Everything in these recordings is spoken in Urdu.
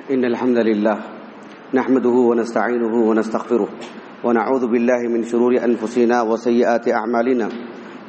إن الحمد لله نحمده ونستعينه ونستغفره ونعوذ بالله من شرور أنفسنا وسيئات أعمالنا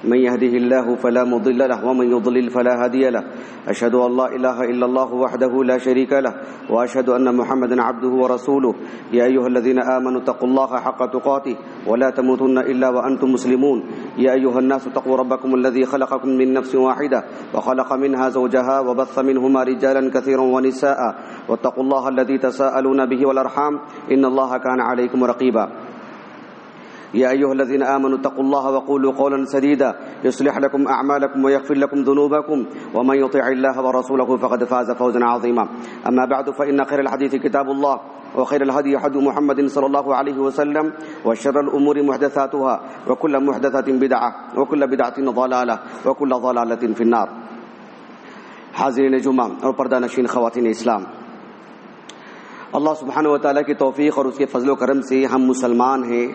من يهده الله فلا مضل له ومن يضلل فلا هادي له أشهد أن لا إله إلا الله وحده لا شريك له وأشهد أن محمدا عبده ورسوله يا أيها الذين آمنوا اتقوا الله حق تقاته ولا تموتن إلا وأنتم مسلمون يا أيها الناس اتقوا ربكم الذي خلقكم من نفس واحدة وخلق منها زوجها وبث منهما رجالا كثيرا ونساء واتقوا الله الذي تساءلون به والأرحام إن الله كان عليكم رقيبا يا أيها الذين آمنوا اتقوا الله وقولوا قولا سديدا يصلح لكم أعمالكم ويغفر لكم ذنوبكم ومن يطع الله ورسوله فقد فاز فوزا عظيما أما بعد فإن خير الحديث كتاب الله وخير الهدي هدي محمد صلى الله عليه وسلم وشر الأمور محدثاتها وكل محدثة بدعة وكل بدعة ضلالة وكل ضلالة في النار. حاضرین جمعہ اور پردہ نشین خواتین اسلام، اللہ سبحانہ و تعالیٰ کی توفیق اور اس کے فضل و کرم سے ہم مسلمان ہیں.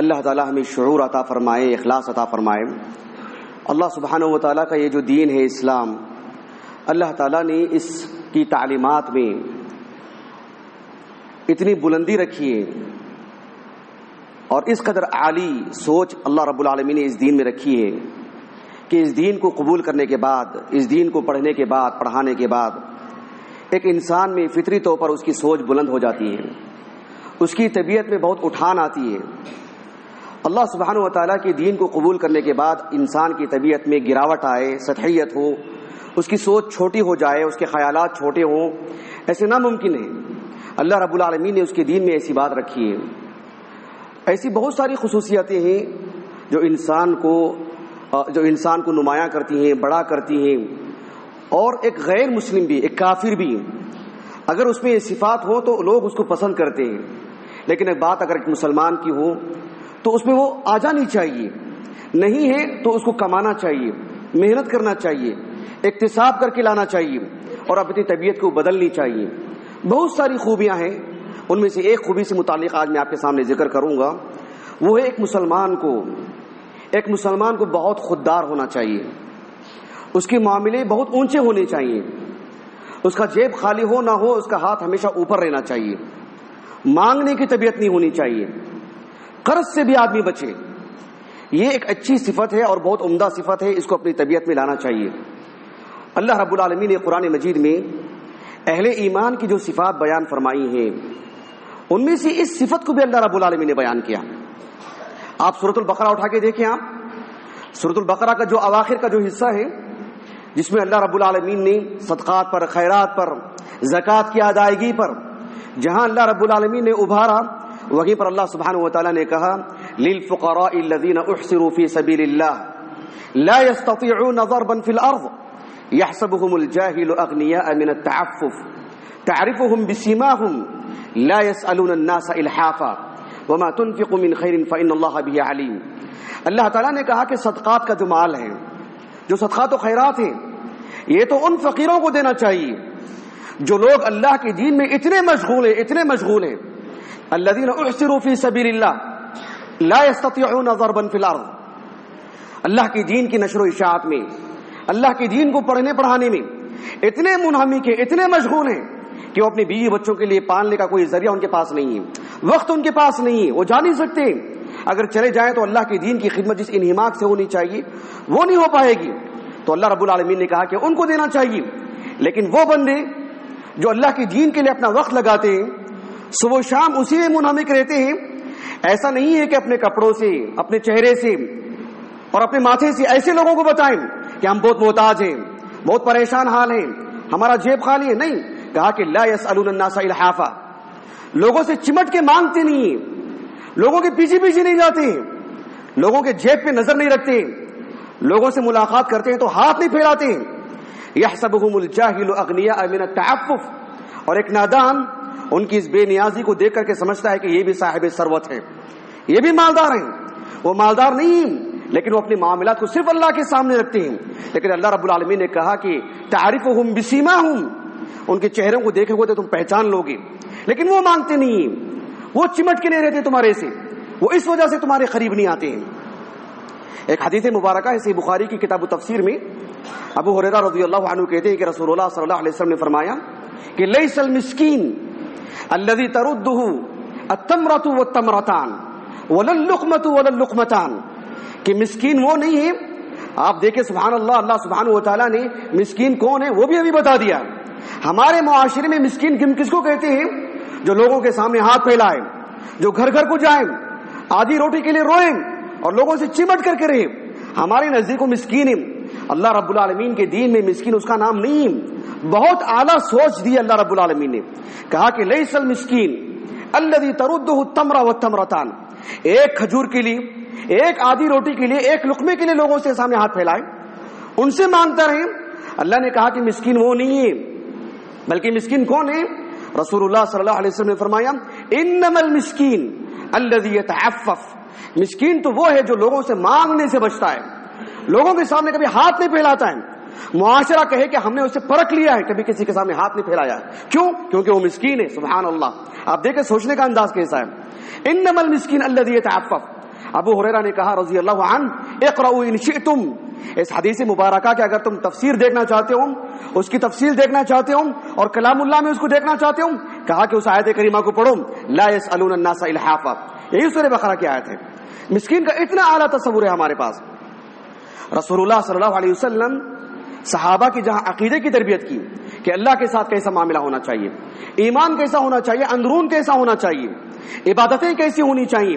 اللہ تعالیٰ ہمیں شعور عطا فرمائے، اخلاص عطا فرمائے. اللہ سبحانہ و تعالیٰ کا یہ جو دین ہے اسلام، اللہ تعالیٰ نے اس کی تعلیمات میں اتنی بلندی رکھی ہے اور اس قدر عالی سوچ اللہ رب العالمین نے اس دین میں رکھی ہے کہ اس دین کو قبول کرنے کے بعد، اس دین کو پڑھنے کے بعد، پڑھانے کے بعد ایک انسان میں فطری طور پر اس کی سوچ بلند ہو جاتی ہے، اس کی طبیعت میں بہت اٹھان آتی ہے. اللہ سبحانہ و تعالیٰ کے دین کو قبول کرنے کے بعد انسان کی طبیعت میں گراوٹ آئے، سطحیت ہو، اس کی سوچ چھوٹی ہو جائے، اس کے خیالات چھوٹے ہوں، ایسے ناممکن ہے. اللہ رب العالمین نے اس کے دین میں ایسی بات رکھی ہے. ایسی بہت ساری خصوصیتیں ہیں جو انسان کو نمایاں کرتی ہیں، بڑا کرتی ہیں. اور ایک غیر مسلم بھی، ایک کافر بھی، اگر اس میں یہ صفات ہو تو لوگ اس کو پسند کرتے ہیں. لیکن ایک بات اگر ایک مسلمان کی ہو تو اس میں وہ آ جانی چاہیے. نہیں ہے تو اس کو کمانا چاہیے، محنت کرنا چاہیے، اکتساب کر کے لانا چاہیے اور اپنی طبیعت کو بدلنی چاہیے. بہت ساری خوبیاں ہیں، ان میں سے ایک خوبی سے متعلق آج میں آپ کے سامنے ذکر کروں گا. وہ ہے ایک مسلمان کو بہت خوددار ہونا چاہیے. اس کے معاملے بہت اونچے ہونے چاہیے. اس کا جیب خالی ہو نہ ہو، اس کا ہاتھ ہمیشہ اوپر رہنا چاہیے. مانگنے کی طبیعت نہیں ہونی چاہیے. قرض سے بھی آدمی بچے. یہ ایک اچھی صفت ہے اور بہت عمدہ صفت ہے، اس کو اپنی طبیعت میں لانا چاہیے. اللہ رب العالمین نے قرآن مجید میں اہل ایمان کی جو صفات بیان فرمائی ہیں، ان میں سے اس صفت کو بھی اللہ رب العالمین نے بیان کیا. آپ سورۃ البقرہ اٹھا کے دیکھیں. آپ سورۃ البقرہ کا جو اواخر کا جو حصہ ہے، جس میں اللہ رب العالمین نے صدقات پر، خیرات پر، زکوٰۃ کی ادائیگی پر جہاں اللہ رب العالمین نے ابھارا، وہیں پر اللہ سبحانہ و تعالیٰ نے کہا للفقراء الذین احصروا فی سبیل اللہ لا یستطیعون ضربا فی الارض یحسبهم الجاہل اغنیاء من التعفف تعرفهم بسیماهم لا یسألون الناس الحافا وما تنفق من خیر فإن اللہ به علیم. اللہ تعالیٰ نے کہا کہ صدقات کا جو مال ہے، جو صدقات و خیرات ہیں، یہ تو ان فقیروں کو دینا چاہیے جو لوگ اللہ کے دین میں اتنے مشغول ہیں. الذین احصروا فی سبیل اللہ لا یستطیعون ضربا فی الارض. اللہ کے دین کی نشر و اشاعت میں، اللہ کے دین کو پڑھنے پڑھانے میں اتنے منہمک ہیں، اتنے مشغول ہیں کہ وہ اپنے بیوی بچوں کے لیے پالنے کا کوئی ذریعہ ان کے پاس نہیں ہے، وقت ان کے پاس نہیں ہے، وہ جا نہیں سکتے. اگر چلے جائیں تو اللہ کے دین کی خدمت جس انہماک سے ہونی چاہیے وہ نہیں ہو پائے گی. تو اللہ رب العالمین نے کہا کہ ان کو دینا چاہیے. لیکن وہ بندے جو اللہ کے دین کے لیے اپنا وقت لگاتے ہیں، صبح و شام اسی میں منہمک رہتے ہیں، ایسا نہیں ہے کہ اپنے کپڑوں سے، اپنے چہرے سے اور اپنے ماتھے سے ایسے لوگوں کو بتائیں کہ ہم بہت محتاج ہیں، بہت پریشان حال ہیں، ہمارا جیب خالی ہے. نہیں، کہا کہ لا یسألون الناس الحافا. لوگوں سے چمٹ کے مانگتے نہیں ہیں، لوگوں کے پیچھے نہیں جاتے ہیں، لوگوں کے جیب پہ نظر نہیں رکھتے ہیں، لوگوں سے ملاقات کرتے ہیں تو ہاتھ نہیں پھیلاتے ہیں. یحسبهم الجاہل اغنیاء من التعفف. اور ایک نادان ان کی اس بے نیازی کو دیکھ کر کے سمجھتا ہے کہ یہ بھی صاحب ثروت ہے، یہ بھی مالدار ہیں. وہ مالدار نہیں ہیں، لیکن وہ اپنے معاملات کو صرف اللہ کے سامنے رکھتے ہیں. لیکن اللہ رب العالمین نے کہا کہ تعرفهم بسیماهم. ان کے چہروں کو دیکھے ہوئے تو تم پہچان لوگے. لیکن وہ مانگتے نہیں ہیں، وہ چمٹ کے نہیں رہتے تمہارے سے، وہ اس وجہ سے تمہارے قریب نہیں آتے ہیں. ایک حدیث مبارکہ ہے صحیح بخاری کی کتاب تفسیر میں، ابو ہریرہ رضی اللہ عنہ کہتے ہیں کہ رسول اللہ صلی اللہ علیہ وسلم نے فرمایا کہ لیس المسکین الذی تردہ التمرۃ والتمرتان ولا اللقمۃ ولا اللقمتان، کہ مسکین وہ نہیں ہے. آپ دیکھیں سبحان اللہ، اللہ سبحانہ و تعالیٰ نے مسکین کون ہے وہ بھی ابھی بتا دیا. ہمارے معاشرے میں مسکین کس کو کہتے ہیں؟ جو لوگوں کے سامنے ہاتھ پھیلائے، جو گھر گھر کو جائیں، آدھی روٹی کے لیے روئیں اور لوگوں سے چمٹ کر کے رہے. ہمارے نزدیک مسکین ہے. اللہ رب العالمین کے دین میں مسکین اس کا نام نہیں ہے. بہت اعلیٰ سوچ دی اللہ رب العالمین نے. کہا کہ لیس المسکین الذی تردہ التمر والتمرتان، ایک کھجور کے لیے، ایک آدھی روٹی کے لیے، ایک لقمے کے لیے لوگوں سے سامنے ہاتھ پھیلائے، ان سے مانگتا رہے. اللہ نے کہا کہ مسکین وہ نہیں ہے، بلکہ مسکین کون ہے؟ رسول اللہ صلی اللہ علیہ وسلم نے فرمایا انما المسکین الذی یتعفف، مسکین تو وہ ہے جو لوگوں سے مانگنے سے بچتا ہے، لوگوں کے سامنے کبھی ہاتھ نہیں پھیلاتا ہے. معاشرہ کہے کہ ہم نے اسے پرکھ لیا ہے، کبھی کسی کے سامنے ہاتھ نہیں پھیلایا. کیوں؟ کیونکہ وہ مسکین ہے. سبحان اللہ. آپ دیکھیں سوچنے کا انداز کیسا ہے. انما المسکین الذی یتعفف. ابو ہریرہ نے کہا رضی اللہ عنہ اقرؤوا ان شئتم، اس حدیث مبارکہ کہ اگر تم تفسیر دیکھنا چاہتے ہو، اس کی تفصیل دیکھنا چاہتے ہو اور کلام اللہ میں اس کو دیکھنا چاہتے ہو، کہا کہ اس آیت کریمہ کو پڑھو، لا يسألون الناس الحافا. یہی سورہ بقرہ کی آیت ہے. مسکین کا اتنا اعلیٰ تصور ہے ہمارے پاس. رسول اللہ صلی اللہ علیہ وسلم صحابہ کی جہاں عقیدے کی تربیت کی کہ اللہ کے ساتھ کیسا معاملہ ہونا چاہیے، ایمان کیسا ہونا چاہیے، اندرون کیسا ہونا چاہیے، عبادتیں کیسی ہونی چاہیے،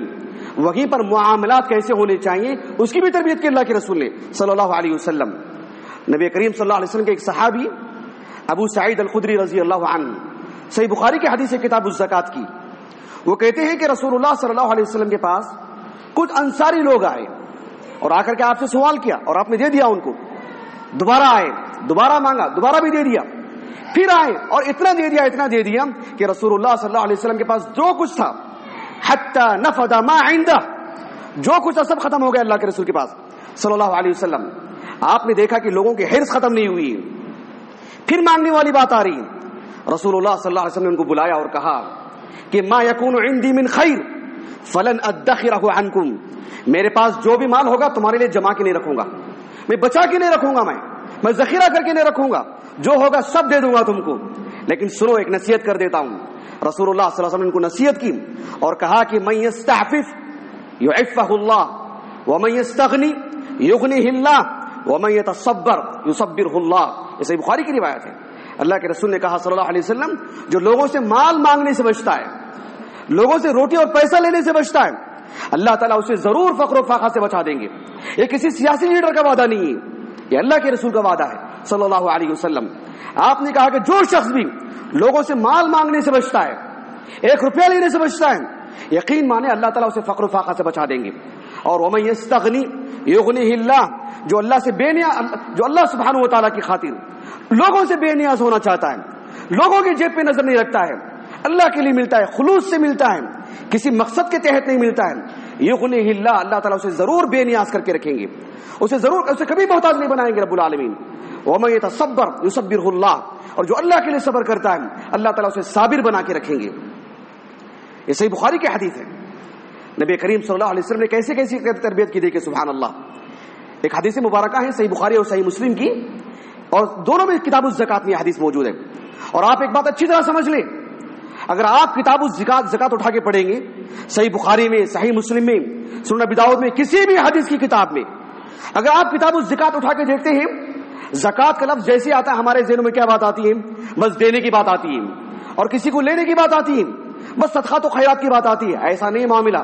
وہیں پر معاملات کیسے ہونے چاہیے، اس کی بھی تربیت کی اللہ کے رسول نے صلی اللہ علیہ وسلم. نبی کریم صلی اللہ علیہ وسلم کے ایک صحابی ابو سعید الخدری رضی اللہ عنہ، صحیح بخاری کی حدیث ہے کتاب الزکات کی، وہ کہتے ہیں کہ رسول اللہ صلی اللہ علیہ وسلم کے پاس کچھ انصاری لوگ آئے اور آ کر کے آپ سے سوال کیا اور آپ نے دے دیا ان کو. دوبارہ آئے، دوبارہ مانگا، دوبارہ بھی دے دیا، پھر آئے اور اتنا دے دیا کہ رسول اللہ صلی اللہ علیہ وسلم کے پاس جو کچھ تھا حتی نفد ما عنده، جو کچھ تھا سب ختم ہو گیا اللہ کے رسول کے پاس صلی اللہ علیہ وسلم. آپ نے دیکھا کہ لوگوں کی حرص ختم نہیں ہوئی، پھر مانگنے والی بات آ رہی. رسول اللہ صلی اللہ علیہ وسلم نے ان کو بلایا اور کہا کہ ما یکون عندی من خیر فلن ادخرہ عنکم، میرے پاس جو بھی مال ہوگا تمہارے لیے جمع کے نہیں رکھوں گا، میں بچا کے نہیں رکھوں گا، میں ذخیرہ کر کے نہیں رکھوں گا، جو ہوگا سب دے دوں گا تم کو. لیکن سنو ایک نصیحت کر دیتا ہوں. رسول اللہ صلی اللہ علیہ وسلم نے ان کو نصیحت کی اور کہا کہ من یستعفف یعفہ اللہ ومن یستغنی یغنیہ اللہ ومن یتصبر یصبرہ اللہ. یہ صحیح بخاری کی روایت ہے. اللہ کے رسول نے کہا صلی اللہ علیہ وسلم جو لوگوں سے مال مانگنے سے بچتا ہے، لوگوں سے روٹی اور پیسہ لینے سے بچتا ہے، اللہ تعالیٰ اسے ضرور فقر و فاقہ سے بچا دیں گے. یہ کسی سیاسی لیڈر کا وعدہ نہیں ہے، یہ اللہ کے رسول کا وعدہ ہے صلی اللہ علیہ وسلم. آپ نے کہا کہ جو شخص بھی لوگوں سے مال مانگنے سے بچتا ہے، ایک روپیہ لینے سے بچتا ہے، یقین مانے اللہ تعالیٰ اسے فقر و فاقہ سے بچا دیں گے. اور ومن یستغنی یغنیہ اللہ، جو اللہ سے بے نیاز، جو اللہ سبحانہ و تعالیٰ کی خاطر لوگوں سے بے نیاز ہونا چاہتا ہے، لوگوں کی جیب پہ نظر نہیں رکھتا ہے، اللہ کے لیے ملتا ہے، خلوص سے ملتا ہے، کسی مقصد کے تحت نہیں ملتا ہے، یغنیہ اللہ، اللہ تعالیٰ اسے ضرور بے نیاز کر کے رکھیں گے، اسے کبھی محتاج نہیں بنائیں گے رب العالمین. ومن یتصبر یصبرہ اللہ، اور جو اللہ کے لیے صبر کرتا ہے اللہ تعالیٰ اسے صابر بنا کے رکھیں گے. یہ صحیح بخاری کی حدیث ہے. نبی کریم صلی اللہ علیہ وسلم نے کیسے کیسی تربیت کی دیکھیں سبحان اللہ. ایک حدیث مبارکہ ہے صحیح بخاری اور صحیح مسلم کی، اور دونوں میں کتاب الزکات میں حدیث موجود ہے. اور آپ ایک بات اچھی طرح سمجھ لیں، اگر آپ کتاب الزکات زکات اٹھا کے پڑھیں گے صحیح بخاری میں، صحیح مسلم میں، سنن ابی داؤد میں، کسی بھی حدیث کی کتاب میں اگر آپ کتاب الزکات اٹھا کے دیکھتے ہیں، زکات کا لفظ جیسے آتا ہے ہمارے ذہنوں میں کیا بات آتی ہے؟ بس دینے کی بات آتی ہے، اور کسی کو لینے کی بات آتی ہے، بس صدقات و خیرات کی بات آتی ہے. ایسا نہیں معاملہ.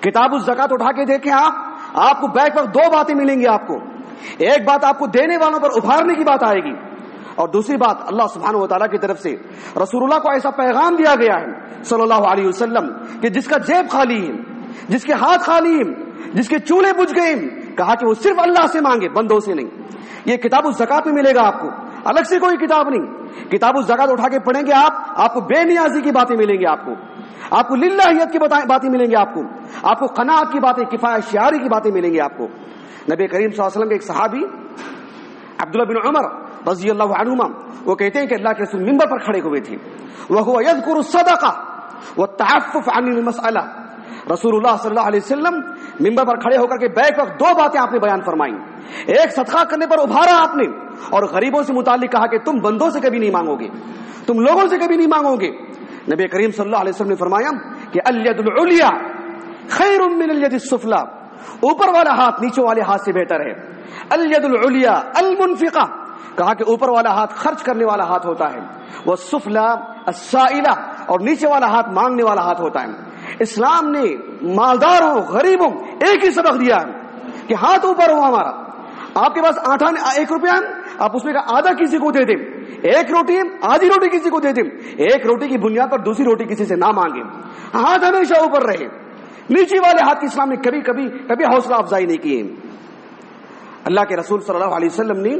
کتاب الزکات اٹھا کے دیکھیں آپ کو بیک وقت دو باتیں ملیں گی. آپ کو ایک بات آپ کو دینے والوں پر ابھارنے کی بات آئے گی، اور دوسری بات اللہ سبحانہ و تعالیٰ کی طرف سے رسول اللہ کو ایسا پیغام دیا گیا ہے صلی اللہ علیہ وسلم کہ جس کا جیب خالی ہے، جس کے ہاتھ خالی ہیں، جس کے چولہے بجھ گئے، کہا کہ وہ صرف اللہ سے مانگے، بندوں سے نہیں. یہ کتاب الزکات میں ملے گا آپ کو، الگ سے کوئی کتاب نہیں. کتاب الزکات اٹھا کے پڑھیں گے آپ کو بے نیازی کی باتیں ملیں گی، آپ کو للہیت کی باتیں ملیں گی، آپ کو قناعت کی باتیں، کفایت شعاری کی باتیں ملیں گی آپ کو. نبی کریم صلی اللہ علیہ وسلم کے ایک صحابی عبداللہ بن عمر رضی اللہ عنہما وہ کہتے ہیں کہ اللہ کے رسول منبر پر کھڑے ہوئے تھے، وهو يذكر الصدقہ والتعفف عن المسألہ. رسول اللہ صلی اللہ علیہ وسلم منبر پر کھڑے ہو کر کے بیک وقت دو باتیں آپ نے بیان فرمائیں. ایک صدقہ کرنے پر ابھارا آپ نے، اور غریبوں سے متعلق کہا کہ تم بندوں سے کبھی نہیں مانگو گے، تم لوگوں سے کبھی نہیں مانگو گے. نبی کریم صلی اللہ علیہ وسلم نے فرمایا کہ الید العلیا خیر من الید السفلی، اوپر والا ہاتھ نیچے والے ہاتھ سے بہتر ہے. الید العلیا المنفقہ، کہا کہ اوپر والا ہاتھ خرچ کرنے والا ہاتھ ہوتا ہے، وہ السفلی السائلہ، اور نیچے والا ہاتھ مانگنے والا ہاتھ ہوتا ہے. اسلام نے مالدار ہو غریب ہو ایک ہی سبق دیا ہے کہ ہاتھ اوپر ہو ہمارا. آپ کے پاس آٹھا 1 روپیہ ہے، آپ اس میں کا آدھا کسی کو دے دیں. 1 روٹی ہے، آدھی روٹی کسی کو دے دیں. 1 روٹی کی بنیاد پر دوسری روٹی کسی سے نہ مانگیں. ہاتھ ہمیشہ اوپر رہے. نیچے والے ہاتھ کی اسلام نے کبھی حوصلہ افزائی نہیں کی. اللہ کے رسول صلی اللہ علیہ وسلم نے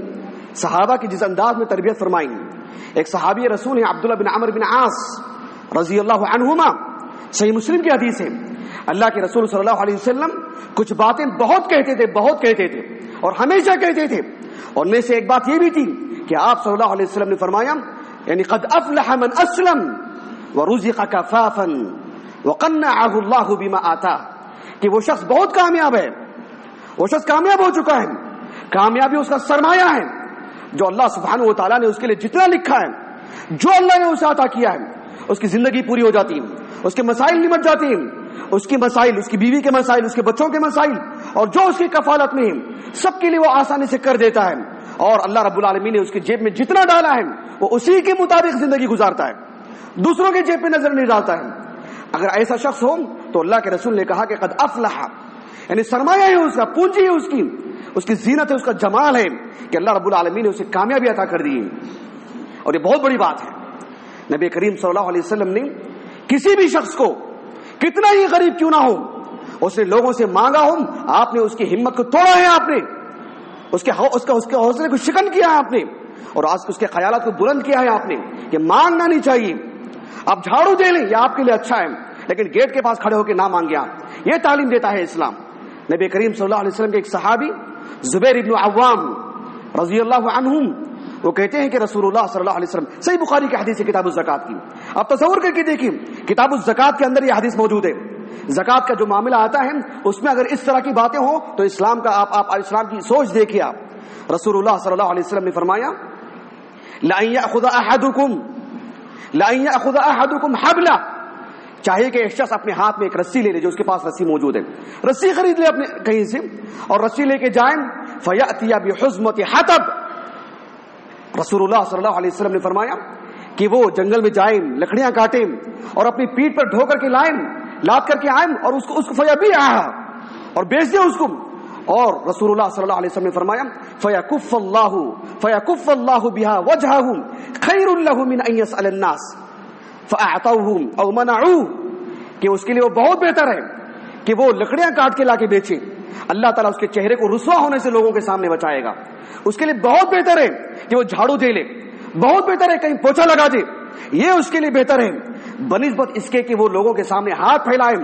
صحابہ کی جس انداز میں تربیت فرمائی. ایک صحابی رسول ہیں عبداللہ بن عمرو بن عاص رضی اللہ عنہما، صحیح مسلم کی حدیث ہے. اللہ کے رسول صلی اللہ علیہ وسلم کچھ باتیں بہت کہتے تھے اور ہمیشہ کہتے تھے. اور میں سے ایک بات یہ بھی تھی کہ آپ صلی اللہ علیہ وسلم نے فرمایا یعنی قد افلح من اسلم ورزق کفافا وقنعه اللہ بما آتاہ، کہ وہ شخص بہت کامیاب ہے، وہ شخص کامیاب ہو چکا ہے. کامیابی اس کا سرمایہ ہے، جو اللہ سبحانہ و تعالیٰ نے اس کے لیے جتنا لکھا ہے، جو اللہ نے اسے عطا کیا ہے، اس کی زندگی پوری ہو جاتی ہے، اس کے مسائل نمٹ جاتے ہیں. اس کی مسائل، اس کی بیوی کے مسائل، اس کے بچوں کے مسائل، اور جو اس کی کفالت میں ہے سب کے لیے وہ آسانی سے کر دیتا ہے. اور اللہ رب العالمین نے اس کی جیب میں جتنا ڈالا ہے وہ اسی کے مطابق زندگی گزارتا ہے، دوسروں کے جیب میں نظر نہیں ڈالتا ہے. اگر ایسا شخص ہو تو اللہ کے رسول نے کہا کہ قد افلح، یعنی سرمایہ ہے اس کا، پونجی ہے اس کی زینت ہے، اس کا جمال ہے کہ اللہ رب العالمین نے اسے کامیابی عطا کر دی. اور یہ بہت بڑی بات ہے. نبی کریم صلی اللہ علیہ وسلم نے کسی بھی شخص کو کتنا ہی غریب کیوں نہ ہو، اس نے لوگوں سے مانگا ہو، آپ نے اس کی ہمت کو توڑا ہے، آپ نے اس کے حوصلے کو شکن کیا ہے آپ نے، اور آج اس کے خیالات کو بلند کیا ہے آپ نے کہ مانگنا نہیں چاہیے. آپ جھاڑو دے لیں یہ آپ کے لیے اچھا ہے، لیکن گیٹ کے پاس کھڑے ہو کے نہ مانگے. آپ یہ تعلیم دیتا ہے اسلام. نبی کریم صلی اللہ علیہ وسلم کے ایک صحابی زبیر ابن عوام رضی اللہ عنہم، وہ کہتے ہیں کہ رسول اللہ صلی اللہ علیہ وسلم، صحیح بخاری کی حدیث ہے کتاب الزکات کی، آپ تصور کر کے دیکھیں کتاب الزکات کے اندر یہ حدیث موجود ہے. زکات کا جو معاملہ آتا ہے اس میں اگر اس طرح کی باتیں ہوں تو اسلام کا آپ اسلام کی سوچ دیکھیے. آپ رسول اللہ صلی اللہ علیہ وسلم نے فرمایا لَأَن يَأْخُذَ أَحَدُكُمْ حَبْلًا، چاہیے کہ ایک شخص اپنے ہاتھ میں ایک رسی لے لے، جو اس کے پاس رسی موجود ہے، رسی خرید لے اپنے کہیں سے اور رسی لے کے جائیں. فَيَأْتِيَ بِحُزْمَةِ حَطَبٍ، رسول اللہ صلی اللہ علیہ وسلم نے فرمایا کہ وہ جنگل میں جائیں، لکڑیاں کاٹیں اور اپنی پیٹھ پر ڈھو کر کے لاد کر کے آئیں اور اس کو فَيَبِيعَهَا، اور بیچ دیں اس کو. اور رسول اللہ صلی اللہ علیہ وسلم نے فرمایا فَيَكُفَّ اللَّهُ بِهَا وَجْهَهُمْ خَيْرٌ لَهُ مِنْ أَنْ يَسْأَلَ النَّاسِ فَأَعْطَوْهُمْ أَوْ مَنَعُوهُ، کہ اس کے لیے وہ بہت بہتر ہے کہ وہ لکڑیاں کاٹ کے لا کے بیچے. اللہ تعالیٰ اس کے چہرے کو رسوا ہونے سے لوگوں کے سامنے بچائے گا. اس کے لیے بہت بہتر ہے کہ وہ جھاڑو دے لے، بہت بہتر ہے کہیں پوچھا لگا دے، یہ اس کے لیے بہتر ہے بنسبت اس کے کہ وہ لوگوں کے سامنے ہاتھ پھیلائے.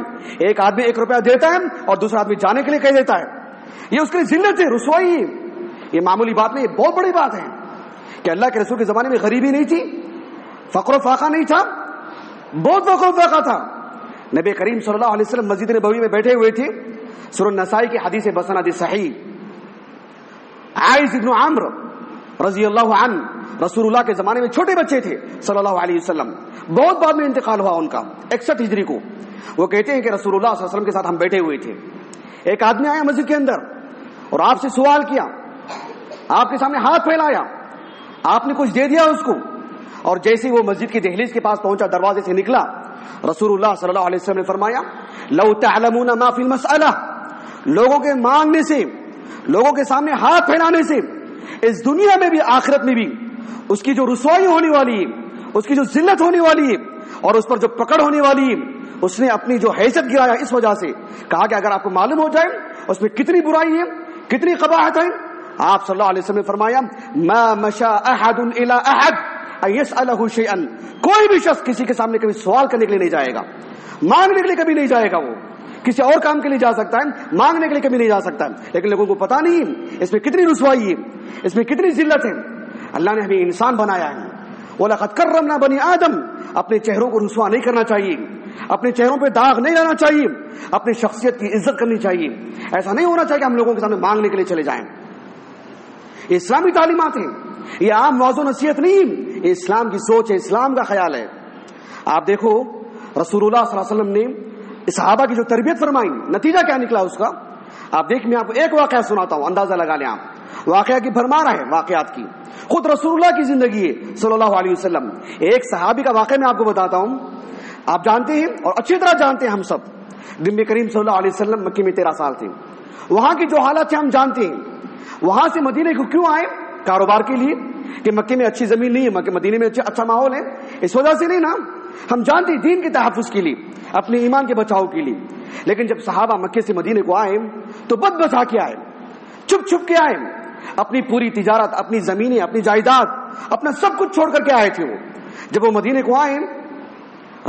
ایک آدمی 1 روپیہ دیتا ہے اور دوسرا آدمی جانے کے لیے کہہ دیتا ہے، یہ اس کے لیے ذلت ہے، رسوائی ہے. یہ معمولی بات نہیں، یہ بہت بڑی بات ہے کہ اللہ کے رسول کے زمانے میں غریبی نہیں تھی، فقر و فاقہ نہیں تھا، بہت فقر و فاقہ تھا. نبی کریم صلی اللہ علیہ وسلم مسجد نبوی میں بیٹھے ہوئے تھے. سنن نسائی کی حدیث بسند صحیح، عائذ ابن عمرو رضی اللہ عنہ رسول اللہ کے زمانے میں چھوٹے بچے تھے صلی اللہ علیہ وسلم، بہت بعد میں انتقال ہوا ان کا 61 ہجری کو. وہ کہتے ہیں کہ رسول اللہ صلی اللہ علیہ وسلم کے ساتھ ہم بیٹھے ہوئے تھے، ایک آدمی آیا مسجد کے اندر اور آپ سے سوال کیا، آپ کے سامنے ہاتھ پھیلایا، آپ نے کچھ دے دیا اس کو، اور جیسے وہ مسجد کی دہلیز کے پاس پہنچا، دروازے سے نکلا، رسول اللہ صلی اللہ علیہ وسلم نے فرمایا لو تعلمون ما فی المسئلہ، لوگوں کے مانگنے سے، لوگوں کے سامنے ہاتھ پھیلانے سے اس دنیا میں بھی آخرت میں بھی اس کی جو رسوائی ہونے والی ہے، اس کی جو ذلت ہونے والی ہے اور اس پر جو پکڑ ہونے والی ہے، اس نے اپنی جو حیثیت گرایا اس وجہ سے. کہا کہ اگر آپ کو معلوم ہو جائے اس میں کتنی برائی ہے، کتنی قباحت ہے. آپ صلی اللہ علیہ وسلم نے فرمایا ما مشى احد الى احد ان يسأله شيئا، کوئی بھی شخص کسی کے سامنے کبھی سوال کرنے کے لیے نہیں جائے گا، مانگنے کے لیے کبھی نہیں جائے گا. وہ کسی اور کام کے لیے جا سکتا ہے، مانگنے کے لیے کبھی نہیں جا سکتا ہے. لیکن لوگوں کو پتا نہیں اس میں کتنی رسوائی ہے، اس میں کتنی ذلت ہے. اللہ نے ہمیں انسان بنایا ہے، وَلَقَدْ كَرَّمْنَا بَنِي آدَمَ، اپنے چہروں کو رسوا نہیں کرنا چاہیے، اپنے چہروں پہ داغ نہیں لانا چاہیے، اپنی شخصیت کی عزت کرنی چاہیے. ایسا نہیں ہونا چاہیے کہ ہم لوگوں کے سامنے مانگنے کے لیے چلے جائیں. یہ اسلامی تعلیمات ہیں، یہ عام واضح نصیحت نہیں، یہ اسلام کی سوچ ہے، اسلام کا خیال ہے۔ آپ دیکھو رسول اللہ صلی اللہ علیہ وسلم نے صحابہ کی جو تربیت فرمائی، نتیجہ کیا نکلا اس کا؟ آپ دیکھ، میں آپ کو ایک واقعہ سناتا ہوں، اندازہ لگا لیں آپ، واقعہ کی بھرمار ہے واقعات کی، خود رسول اللہ کی زندگی ہے صلی اللہ علیہ وسلم۔ ایک صحابی کا واقعہ میں آپ کو بتاتا ہوں۔ آپ جانتے ہیں اور اچھی طرح جانتے ہیں ہم سب، نبی کریم صلی اللہ علیہ وسلم مکے میں 13 سال تھے، وہاں کی جو حالت ہے ہم جانتے ہیں۔ وہاں سے مدینے کو کیوں آئے؟ کاروبار کے لیے، کہ مکے میں اچھی زمین نہیں ہے، مدینے میں اچھا ماحول ہے، اس وجہ سے نہیں نا، ہم جانتے ہیں دین کے تحفظ کے لیے، اپنے ایمان کے بچاؤ کے لیے۔ لیکن جب صحابہ مکے سے مدینے کو آئے تو بد بچا کے آئے، چھپ چھپ کے آئے، اپنی پوری تجارت، اپنی زمینیں، اپنی جائیداد، اپنا سب کچھ چھوڑ کر کے آئے تھے۔ وہ جب وہ مدینے کو آئے،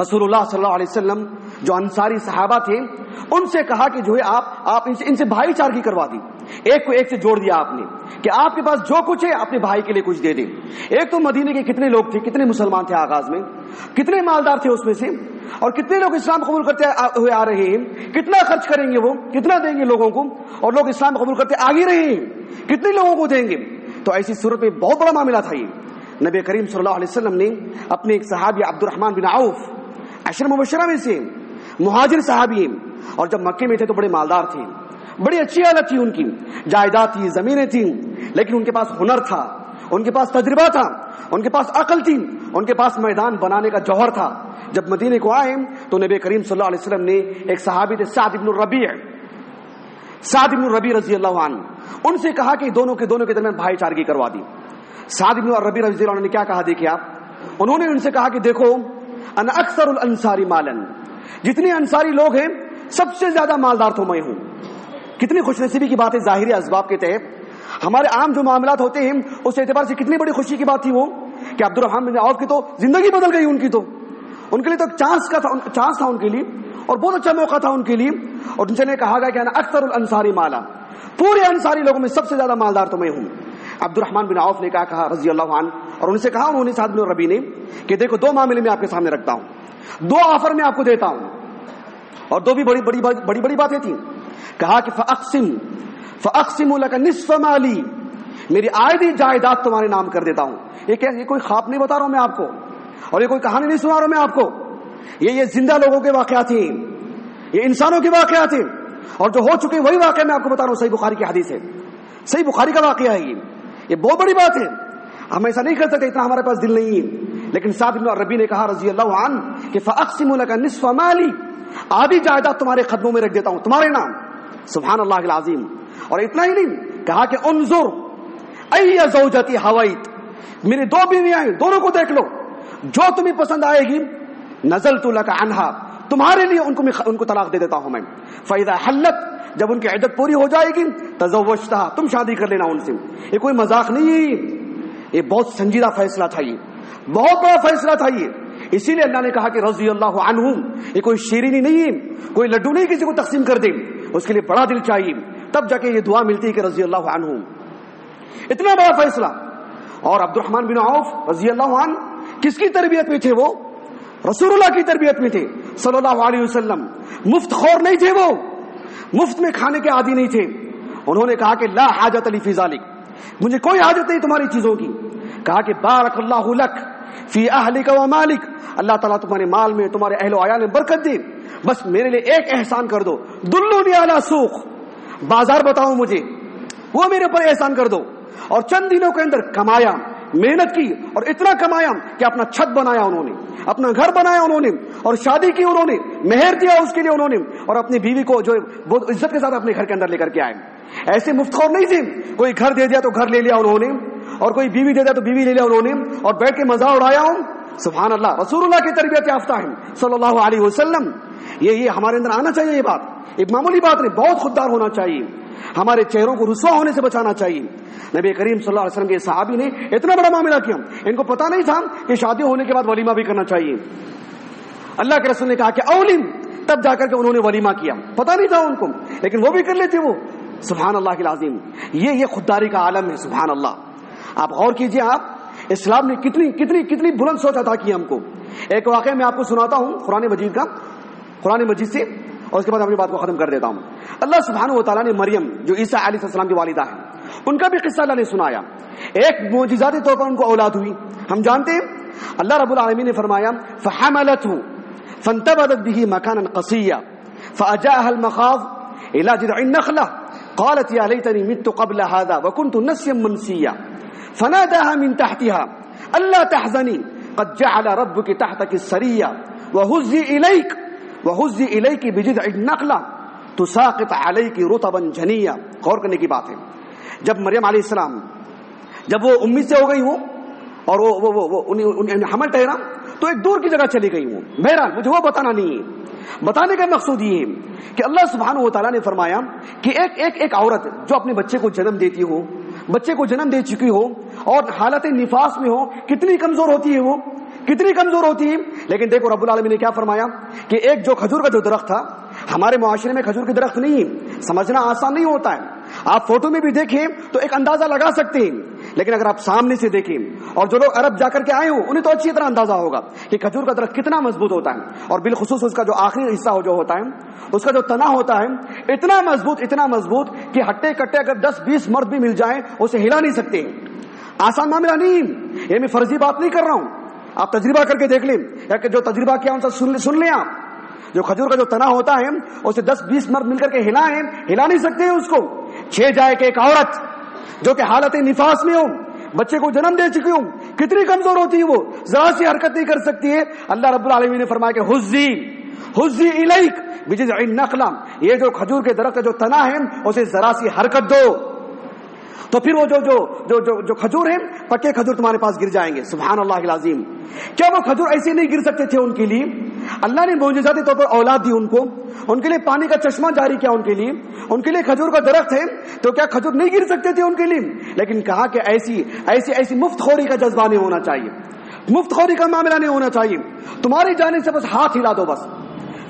رسول اللہ صلی اللہ علیہ وسلم جو انصاری صحابہ تھے ان سے کہا کہ جو ہے آپ ان سے بھائی چارگی کروا دی، ایک کو ایک سے جوڑ دیا آپ نے کہ آپ کے پاس جو کچھ ہے اپنے بھائی کے لیے کچھ دے دیں۔ ایک تو مدینے کے کتنے لوگ تھے، کتنے مسلمان تھے آغاز میں، کتنے مالدار تھے اس میں سے، اور کتنے لوگ اسلام قبول کرتے ہوئے آ رہے ہیں، کتنا خرچ کریں گے وہ، کتنا دیں گے لوگوں کو، اور لوگ اسلام قبول کرتے آگے رہے ہیں، کتنے لوگوں کو دیں گے۔ تو ایسی صورت میں بہت بڑا معاملہ تھا یہ۔ نبی کریم صلی اللہ علیہ وسلم نے اپنے ایک صحابی عبد الرحمن بن عوف، عشر مبشرہ میں سے مہاجر صحابی، اور جب مکے میں تھے تو بڑے مالدار تھے، بڑی اچھی حالت تھی ان کی، جائیداد تھی، زمینیں تھیں، لیکن ان کے پاس ہنر تھا، ان کے پاس تجربہ تھا، ان کے پاس عقل تھی، ان کے پاس میدان بنانے کا جوہر تھا۔ جب مدینے کو آئے تو نبی کریم صلی اللہ علیہ وسلم نے ایک صحابی تھے سعد بن الربیع رضی اللہ عنہ، ان سے کہا کہ دونوں کے درمیان بھائی چارگی کروا دی۔ سعد بن الربیع رضی اللہ عنہ نے کیا کہا؟ دیکھیں آپ، انہوں نے ان سے کہا کہ دیکھو، انا اکثر الانصار مالا، جتنے انصاری لوگ ہیں سب سے زیادہ مالدار تو میں ہوں۔ کتنی خوش نصیبی کی بات ہے، ظاہری اسباب کے تحت ہمارے عام جو معاملات ہوتے ہیں اس اعتبار سے کتنی بڑی خوشی کی بات تھی وہ کہ عبد الرحمن بن عوف کی تو زندگی بدل گئی، ان کے لیے تو چانس تھا ان کے لیے، اور بہت اچھا موقع تھا ان کے لیے، اور ان سے نے کہا گیا کہ انا اکثر الانصاری مالا، پورے انصاری لوگوں میں سب سے زیادہ مالدار تو میں ہوں۔ عبد الرحمن بن عوف نے کہا رضی اللہ عنہ، اور ان سے کہا انہوں نے سعد بن الربیع نے کہ دیکھو دو معاملے میں آپ کے سامنے رکھتا ہوں، دو آفر میں آپ کو دیتا ہوں، اور دو بھی بڑی باتیں تھیں۔ کہا کہ فاقسم لك نصف مالی، میری آدھی جائیداد تمہارے نام کر دیتا ہوں۔ یہ کوئی خواب نہیں بتا رہا ہوں میں آپ کو، اور یہ کوئی کہانی نہیں سنا رہا ہوں میں آپ کو، یہ زندہ لوگوں کے واقعات ہیں، یہ انسانوں کے واقعات ہیں، اور جو ہو چکے وہی واقعہ میں آپ کو بتا رہا ہوں۔ صحیح بخاری کی حدیث ہے، صحیح بخاری کا واقعہ ہے، یہ بہت بڑی بات ہے، ہم ایسا نہیں کر سکتے، اتنا ہمارے پاس دل نہیں ہے۔ لیکن سعد بن الربیع نے کہا رضی اللہ عنہ کہ فاقسم لك نصف مالی، آدھی جائیداد تمہارے قدموں میں رکھ دیتا ہوں تمہارے نام، سبحان اللہ العظیم۔ اور اتنا ہی نہیں، کہا کہ انظر ای زوجتی ہویت، میری دو بیویاں ہیں، دونوں کو دیکھ لو، جو تمہیں پسند آئے گی نزلت لك عنها، تمہارے لیے ان کو طلاق دے دیتا ہوں میں۔ فاذا حلت، جب ان کی عدت پوری ہو جائے گی تزوجتها، تم شادی کر لینا ان سے۔ یہ کوئی مذاق نہیں ہے، یہ بہت سنجیدہ فیصلہ تھا، یہ بہت بڑا فیصلہ تھا یہ۔ اسی لیے اللہ نے کہا کہ رضی اللہ عنہم، یہ کوئی شیرینی نہیں ہے، کوئی لڈو نہیں کسی کو تقسیم کر دے، اس کے لیے بڑا دل چاہیے، تب جا کے یہ دعا ملتی ہے کہ رضی اللہ عنہم، اتنا بڑا فیصلہ۔ اور عبد الرحمن بن عوف رضی اللہ عنہ کس کی تربیت میں تھے؟ وہ رسول اللہ کی تربیت میں تھے صلی اللہ علیہ وسلم، مفت خور نہیں تھے، وہ مفت میں کھانے کے عادی نہیں تھے۔ انہوں نے کہا کہ لا حاجت لی فی ذلک، مجھے کوئی حاجت نہیں تمہاری چیزوں کی۔ کہا کہ بارک اللہ لک فی اہلک و مالک، اللہ تعالیٰ تمہارے مال میں، تمہارے اہل و عیال میں برکت دے، بس میرے لیے ایک احسان کر دو، دلونی علی سوق، بازار بتاؤ مجھے، وہ میرے پر احسان کر دو۔ اور چند دنوں کے اندر کمایا، محنت کی، اور اتنا کمایا کہ اپنا چھت بنایا انہوں نے، اپنا گھر بنایا انہوں نے، اور شادی کی انہوں نے، مہر دیا اس کے لیے انہوں نے، اور اپنی بیوی کو جو بہت عزت کے ساتھ اپنے گھر کے اندر لے کر کے آئے۔ ایسے مفت خور نہیں تھے، کوئی گھر دے دیا تو گھر لے لیا انہوں نے، اور کوئی بیوی دے دیا تو بیوی لے لیا انہوں نے، اور بیٹھ کے مزہ اڑایا ہوں۔ سبحان اللہ، رسول اللہ کی تربیت یافتہ ہیں صلی اللہ علیہ وسلم۔ یہ ہمارے اندر آنا چاہیے، یہ بات ایک معمولی بات نہیں، بہت خوددار ہونا چاہیے، ہمارے چہروں کو رسوا ہونے سے بچانا چاہیے۔ نبی کریم صلی اللہ علیہ وسلم کے صحابی نے اتنا بڑا معاملہ کیا، ان کو پتا نہیں تھا کہ شادی ہونے کے بعد ولیمہ بھی کرنا چاہیے۔ اللہ کے رسول نے کہا کہ اولم، تب جا کر کے انہوں نے ولیمہ کیا، پتا نہیں تھا ان کو، لیکن وہ بھی کر لیتے وہ۔ سبحان اللہ العظیم، یہ خودداری کا عالم ہے، سبحان اللہ۔ آپ غور کیجئے، آپ اسلام نے کتنی بلند سوچ عطا کی ہم کو۔ ایک واقعہ میں آپ کو سناتا ہوں قرآن مجید سے، اور اس کے بعد اپنی بات کو ختم کر دیتا ہوں۔ اللہ سبحانہ و تعالیٰ نے مریم جو عیسیٰ علیہ السلام کی والدہ ہے، ان کا بھی قصہ اللہ نے سنایا ایک معجزاتی طور پر ان کو اولاد ہوئی. ہم جانتے ہیں اللہ رب العالمین نے فرمایا فحملته فانتبذت به مكانا قصيا فأجاءها المخاض إلى جذع النخلة قالت يا ليتني مت قبل هذا وكنت نسيا منسيا فناداها من تحتها ألا تحزني قد جعل ربك تحتك السريا وهزي إليك بجذع النخلة تساقط عليك رطبا جنيا. غور کرنے کی بات ہے, جب مریم علیہ السلام جب وہ امید سے ہو گئی ہوں اور وہ حمل ٹھہرا تو ایک دور کی جگہ چلی گئی ہوں. بہرحال مجھے وہ بتانا نہیں ہے, بتانے کا مقصود یہ ہے کہ اللہ سبحانہ و تعالیٰ نے فرمایا کہ ایک عورت جو اپنے بچے کو جنم دیتی ہو, بچے کو جنم دے چکی ہو اور حالت نفاس میں ہو, کتنی کمزور ہوتی ہے, وہ کتنی کمزور ہوتی ہے. لیکن دیکھو رب العالمین نے کیا فرمایا کہ ایک جو کھجور کا جو درخت تھا, ہمارے معاشرے میں کھجور کے درخت نہیں, سمجھنا آسان نہیں ہوتا ہے. آپ فوٹو میں بھی دیکھیں تو ایک اندازہ لگا سکتے ہیں, لیکن اگر آپ سامنے سے دیکھیں اور جو لوگ عرب جا کر کے آئے ہوں انہیں تو اچھی طرح اندازہ ہوگا کہ کھجور کا درخت کتنا مضبوط ہوتا ہے, اور بالخصوص اس کا جو آخری حصہ جو ہوتا ہے, اس کا جو تنا ہوتا ہے, اتنا مضبوط کہ ہٹے کٹے اگر 10-20 مرد بھی مل جائیں اسے ہلا نہیں سکتے. آسان معاملہ نہیں, یہ میں فرضی بات نہیں کر رہا ہوں, آپ تجربہ کر کے دیکھ لیں, یا کہ جو تجربہ کیا ان سے سن لیں. آپ جو کھجور کا جو تنا ہوتا ہے اسے 10-20 مرد مل کر کے ہلا نہیں سکتے ہیں اس کو. 6 جائے کہ ایک عورت جو کہ حالت نفاس میں ہو, بچے کو جنم دے چکی ہوں, کتنی کمزور ہوتی ہے, وہ ذرا سی حرکت نہیں کر سکتی ہے. اللہ رب العالمین نے فرمایا کہ حزی الیک بجذع النخلہ, یہ جو کھجور کے درخت کا جو تنا ہے اسے ذرا سی حرکت دو تو پھر وہ جو کھجور ہیں, پکے کھجور تمہارے پاس گر جائیں گے. سبحان اللہ العظیم. کیا وہ کھجور ایسے نہیں گر سکتے تھے؟ ان کے لیے اللہ نے معجزاتی طور پر اولاد دی ان کے لیے پانی کا چشمہ جاری کیا, ان کے لیے کھجور کا درخت ہے, تو کیا کھجور نہیں گر سکتے تھے ان کے لیے؟ لیکن کہا کہ ایسی مفت خوری کا جذبہ نہیں ہونا چاہیے, مفت خوری کا معاملہ نہیں ہونا چاہیے. تمہاری جانب سے بس ہاتھ ہلا دو, بس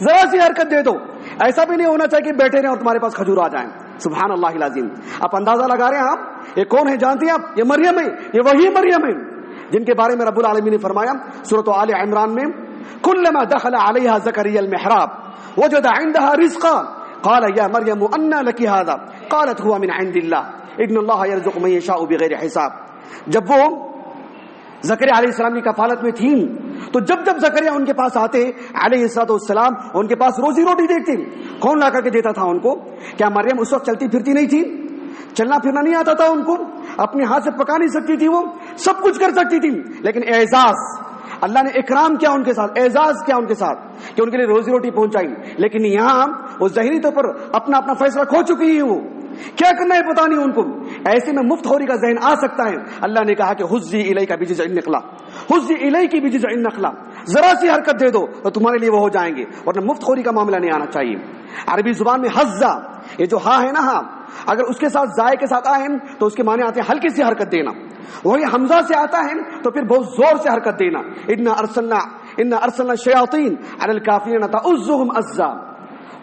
ذرا سی حرکت دے دو. ایسا بھی نہیں ہونا چاہیے کہ بیٹھے رہیں اور تمہارے پاس کھجور آ جائیں. سبحان اللہ العظیم. آپ اندازہ لگا رہے ہیں, آپ یہ کون ہے جانتے ہیں آپ؟ یہ مریم ہے, یہ وہی مریم ہے جن کے بارے میں رب العالمین نے فرمایا سورۃ آل عمران میں کلما دخل علیہا زکریا المحراب وجد عندها رزقا قال یا مریم انى لك هذا قالت هو من عند الله ان الله يرزق من يشاء بغیر حساب. جب وہ زکریا علیہ السلام کی کفالت میں تھیں تو جب زکریا ان کے پاس آتے علیہ السلام, ان کے پاس روزی روٹی دیکھتے, کون لا کر کے دیتا تھا ان کو؟ کیا مریم اس وقت چلتی پھرتی نہیں تھی؟ چلنا پھرنا نہیں آتا تھا ان کو؟ اپنے ہاتھ سے پکا نہیں سکتی تھی, وہ سب کچھ کر سکتی تھی, لیکن اعزاز اللہ نے اکرام کیا ان کے ساتھ, اعزاز کیا ان کے ساتھ کہ ان کے لیے روزی روٹی پہنچائی. لیکن یہاں وہ ظاہری طور پر اپنا فیصلہ کھو چکی ہے, وہ کیا کرنا ہے پتا نہیں ان کو. ایسے میں مفت خوری کا ذہن آ سکتا ہے. اللہ نے کہا کہ حزی الیک بجذع النخلہ, حزی الیک بجذع النخلہ, ذرا سی حرکت دے دو تو تمہارے لیے وہ ہو جائیں گے, ورنہ مفت خوری کا معاملہ نہیں آنا چاہیے. عربی زبان میں حزہ, یہ جو ہاں ہے نا, ہاں اگر اس کے ساتھ زائے کے ساتھ آئے تو اس کے معنی آتے ہیں ہلکی سی حرکت دینا. وہی حمزہ سے آتا ہے تو پھر بہت زور سے حرکت دینا. انا ارسلنا الشیاطین علی الکافرین تعزهم عزا.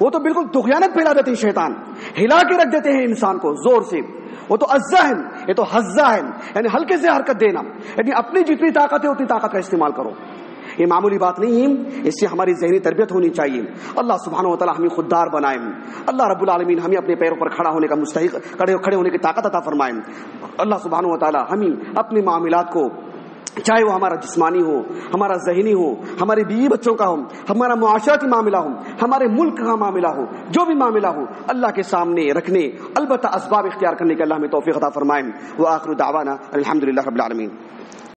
وہ تو بالکل طغیانت پھیلا دیتے ہیں شیطان, ہلا کے رکھ دیتے ہیں انسان کو زور سے. وہ تو عزا ہے, یہ تو حزہ ہے, یعنی ہلکے سے حرکت دینا, یعنی اپنی جتنی طاقت ہے اتنی طاقت کا استعمال کرو. یہ معمولی بات نہیں ہے, اس سے ہماری ذہنی تربیت ہونی چاہیے. اللہ سبحانہ و تعالی ہمیں خوددار بنائے. اللہ رب العالمین ہمیں اپنے پیروں پر کھڑا ہونے کا مستحق, کھڑے ہونے کی طاقت عطا فرمائے. اللہ سبحانہ و تعالی ہمیں اپنے معاملات کو, چاہے وہ ہمارا جسمانی ہو, ہمارا ذہنی ہو, ہمارے بیوی بچوں کا ہو, ہمارا معاشرتی معاملہ ہو, ہمارے ملک کا معاملہ ہو, جو بھی معاملہ ہو, اللہ کے سامنے رکھنے, البتہ اسباب اختیار کرنے کے اللہ ہمیں توفیق عطا فرمائے. وآخر دعوانا الحمدللہ رب العالمین.